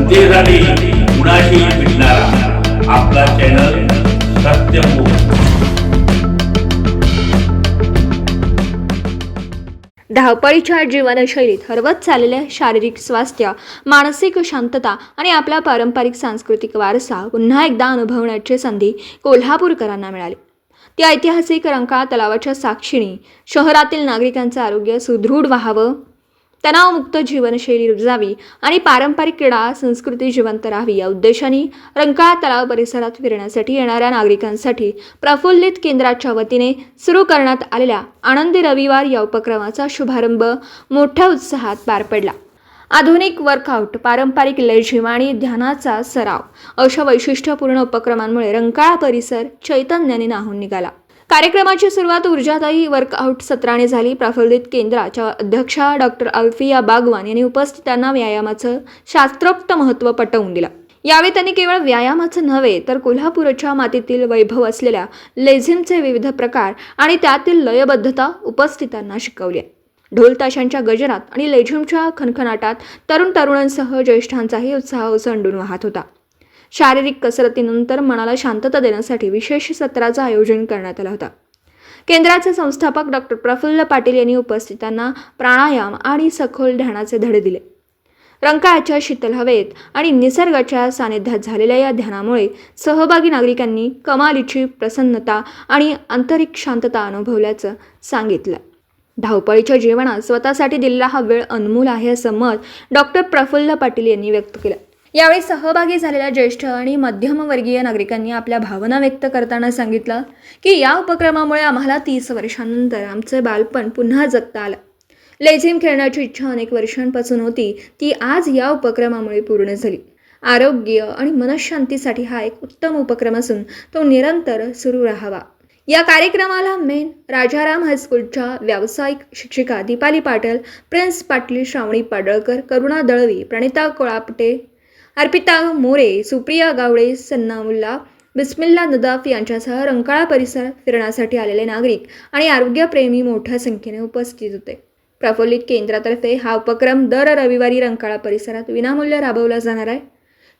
सत्येसाठी कुणाशी भेटणारा आपला चॅनल सत्यमुख। धावपळीच्या जीवनशैलीत हरवत चाललेले शारीरिक स्वास्थ्य, मानसिक शांतता आणि आपला पारंपरिक सांस्कृतिक वारसा पुन्हा एकदा अनुभवण्याची संधी कोल्हापूरकरांना मिळाली। ती ऐतिहासिक रंकाळा तलावाच्या साक्षीने शहरातील नागरिकांचं आरोग्य सुदृढ व्हावं, तणावमुक्त जीवनशैली रुजावी आणि पारंपरिक क्रीडा संस्कृती जिवंत राहावी या उद्देशाने रंकाळा तलाव परिसरात फिरण्यासाठी येणाऱ्या नागरिकांसाठी प्रफुल्लित केंद्राच्या वतीने सुरू करण्यात आलेल्या आनंदी रविवार या उपक्रमाचा शुभारंभ मोठ्या उत्साहात पार पडला। आधुनिक वर्कआउट, पारंपरिक लेझिम आणि ध्यानाचा सराव अशा वैशिष्ट्यपूर्ण उपक्रमांमुळे रंकाळा परिसर चैतन्याने न्हाऊन निघाला। कार्यक्रमाची सुरुवात ऊर्जादायी वर्कआउट सत्राने झाली। प्रफुल्लित केंद्राच्या अध्यक्षा डॉक्टर अल्फिया बागवान यांनी उपस्थितांना व्यायामाचं शास्त्रोक्त महत्त्व पटवून दिलं। यावेळी त्यांनी केवळ व्यायामाचं नव्हे तर कोल्हापूरच्या मातीतील वैभव असलेल्या लेझिमचे विविध प्रकार आणि त्यातील लयबद्धता उपस्थितांना शिकवली। ढोल ताशांच्या गजरात आणि लेझिमच्या खणखणाटात तरुण तरुणांसह ज्येष्ठांचाही उत्साह ओसंडून वाहत होता। शारीरिक कसरतीनंतर मनाला शांतता देण्यासाठी विशेष सत्राचं आयोजन करण्यात आलं होतं। केंद्राचे संस्थापक डॉक्टर प्रफुल्ल पाटील यांनी उपस्थितांना प्राणायाम आणि सखोल ध्यानाचे धडे दिले। रंकाळ्याच्या शीतल हवेत आणि निसर्गाच्या सानिध्यात झालेल्या या ध्यानामुळे सहभागी नागरिकांनी कमालीची प्रसन्नता आणि आंतरिक शांतता अनुभवल्याचं सांगितलं। धावपळीच्या जीवनात स्वतःसाठी दिलेला हा वेळ अनमोल आहे असं मत डॉक्टर प्रफुल्ल पाटील यांनी व्यक्त केलं। यावेळी सहभागी झालेल्या ज्येष्ठ आणि मध्यमवर्गीय नागरिकांनी आपल्या भावना व्यक्त करताना सांगितलं की या उपक्रमामुळे आम्हाला 30 वर्षांनंतर आमचं बालपण पुन्हा जगता आलं। लेझिम खेळण्याची इच्छा अनेक वर्षांपासून होती, ती आज या उपक्रमामुळे पूर्ण झाली। आरोग्य आणि मनःशांतीसाठी हा एक उत्तम उपक्रम असून तो निरंतर सुरू राहावा। या कार्यक्रमाला मेन राजाराम हायस्कूलच्या व्यावसायिक शिक्षिका दीपाली पाटील, प्रिन्स पाटील, श्रावणी पाडळकर, करुणा दळवी, प्रणिता कोळापटे, अर्पिता मोरे, सुप्रिया गावडे, सन्ना मुल्ला, बिस्मिल्ला नदाफ यांच्यासह रंकाळा परिसर फिरण्यासाठी आलेले नागरिक आणि आरोग्यप्रेमी मोठ्या संख्येने उपस्थित होते। प्रफुल्लित केंद्रातर्फे हा उपक्रम दर रविवारी रंकाळा परिसरात विनामूल्य राबवला जाणार आहे।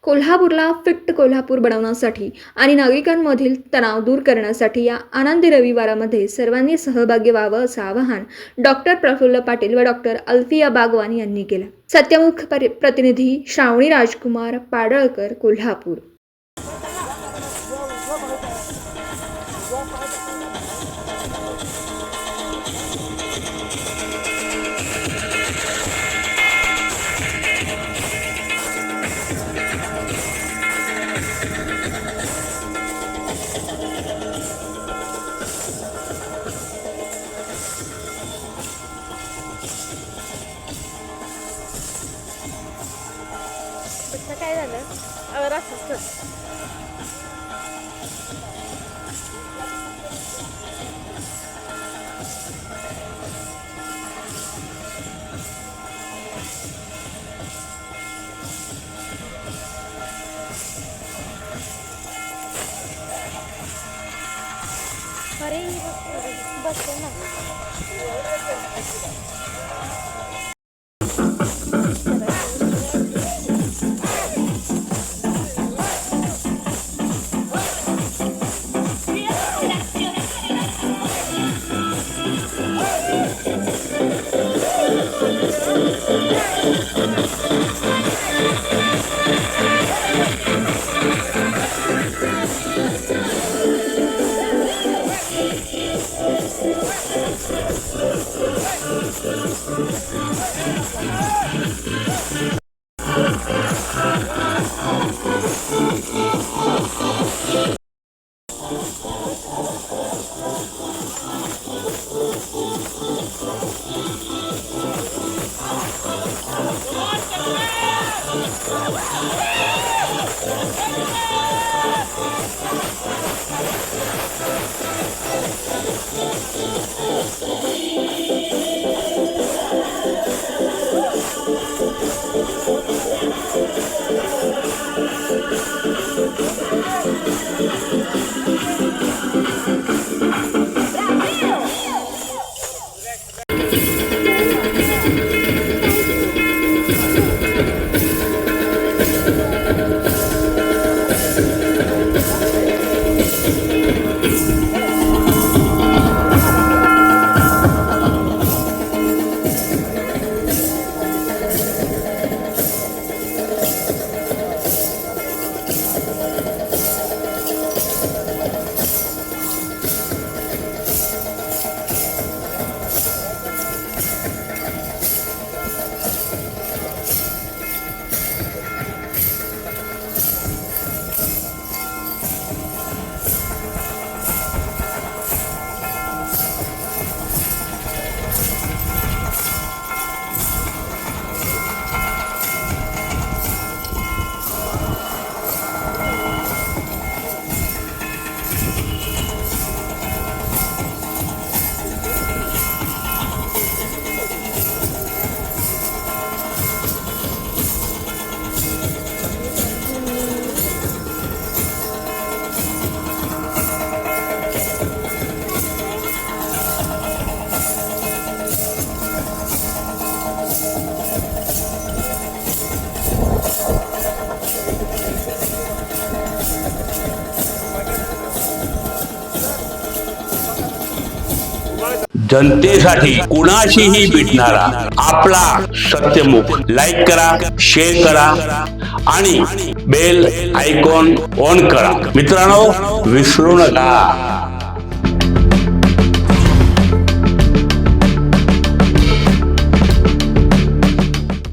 कोल्हापूरला फिट कोल्हापूर बनवण्यासाठी आणि नागरिकांमधील तणाव दूर करण्यासाठी या आनंदी रविवारामध्ये सर्वांनी सहभागी व्हावं असं आवाहन डॉक्टर प्रफुल्ल पाटील व डॉक्टर अल्फिया बागवान यांनी केलं। सत्यमुख प्रतिनिधी श्रावणी राजकुमार, पाडळकर, कोल्हापूर। काय झालं? असंच अरे बसले ना। जनतेसाठी कुणाशीही भेटणारा आपला सत्यमुख. लाईक करा, शेअर करा आणि बेल आयकॉन ऑन करा. मित्रांनो, विसरू नका.